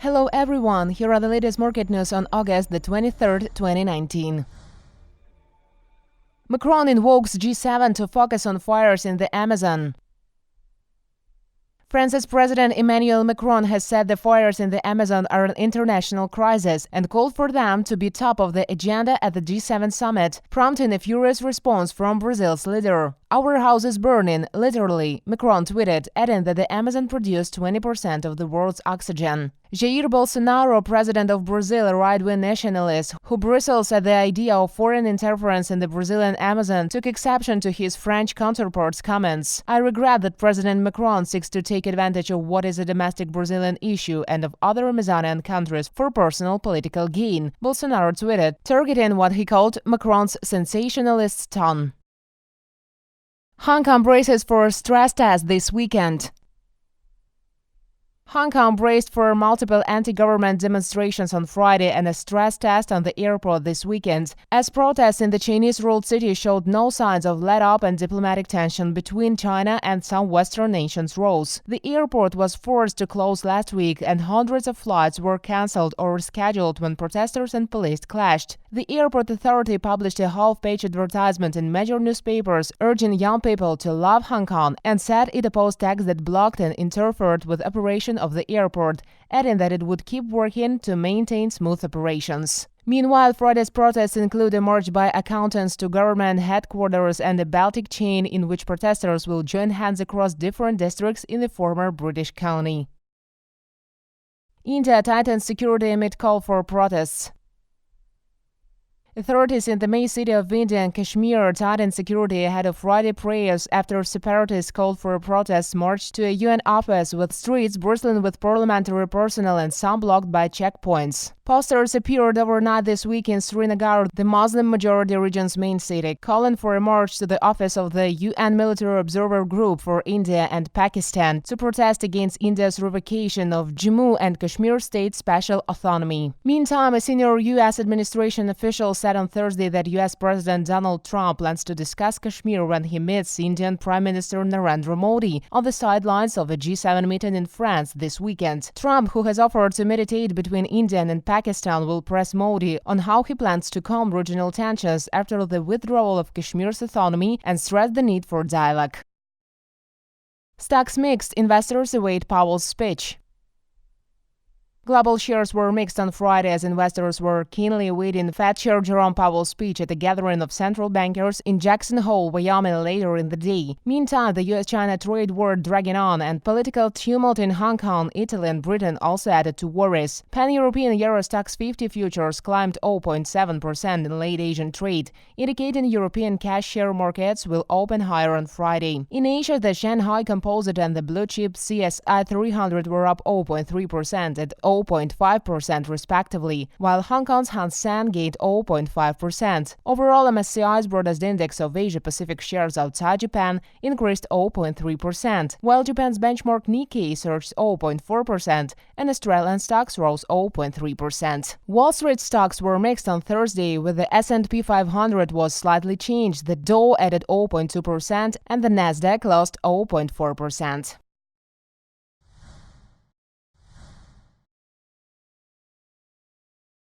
Hello everyone, here are the latest market news on August the 23rd, 2019. Macron invokes G7 to focus on fires in the Amazon. France's President Emmanuel Macron has said the fires in the Amazon are an international crisis and called for them to be top of the agenda at the G7 summit, prompting a furious response from Brazil's leader. "Our house is burning, literally," Macron tweeted, adding that the Amazon produced 20% of the world's oxygen. Jair Bolsonaro, president of Brazil, a right-wing nationalist who bristles at the idea of foreign interference in the Brazilian Amazon, took exception to his French counterpart's comments. "I regret that President Macron seeks to take advantage of what is a domestic Brazilian issue and of other Amazonian countries for personal political gain," Bolsonaro tweeted, targeting what he called Macron's sensationalist tone. Hong Kong braces for a stress test this weekend. Hong Kong braced for multiple anti-government demonstrations on Friday and a stress test on the airport this weekend, as protests in the Chinese-ruled city showed no signs of let-up and diplomatic tension between China and some Western nations rose. The airport was forced to close last week, and hundreds of flights were cancelled or rescheduled when protesters and police clashed. The airport authority published a half-page advertisement in major newspapers urging young people to love Hong Kong and said it opposed acts that blocked and interfered with operation of the airport, adding that it would keep working to maintain smooth operations. Meanwhile, Friday's protests include a march by accountants to government headquarters and a Baltic Chain in which protesters will join hands across different districts in the former British colony. India tightens security amid call for protests. Authorities in the main city of India and Kashmir tightened security ahead of Friday prayers after separatists called for a protest march to a UN office, with streets bristling with parliamentary personnel and some blocked by checkpoints. Posters appeared overnight this week in Srinagar, the Muslim-majority region's main city, calling for a march to the office of the UN Military Observer Group for India and Pakistan to protest against India's revocation of Jammu and Kashmir state special autonomy. Meantime, a senior U.S. administration official said on Thursday that U.S. President Donald Trump plans to discuss Kashmir when he meets Indian Prime Minister Narendra Modi on the sidelines of a G7 meeting in France this weekend. Trump, who has offered to mediate between India and Pakistan, will press Modi on how he plans to calm regional tensions after the withdrawal of Kashmir's autonomy and stress the need for dialogue. Stocks mixed, investors await Powell's speech. Global shares were mixed on Friday as investors were keenly awaiting Fed Chair Jerome Powell's speech at a gathering of central bankers in Jackson Hole, Wyoming later in the day. Meantime, the U.S.-China trade war dragging on and political tumult in Hong Kong, Italy and Britain also added to worries. Pan-European Euro Stoxx 50 futures climbed 0.7% in late Asian trade, indicating European cash share markets will open higher on Friday. In Asia, the Shanghai Composite and the blue-chip CSI 300 were up 0.3% at 0.5% respectively, while Hong Kong's Hang Seng gained 0.5%. Overall, MSCI's broadest index of Asia-Pacific shares outside Japan increased 0.3%, while Japan's benchmark Nikkei surged 0.4% and Australian stocks rose 0.3%. Wall Street stocks were mixed on Thursday, with the S&P 500 was slightly changed, the Dow added 0.2% and the Nasdaq lost 0.4%.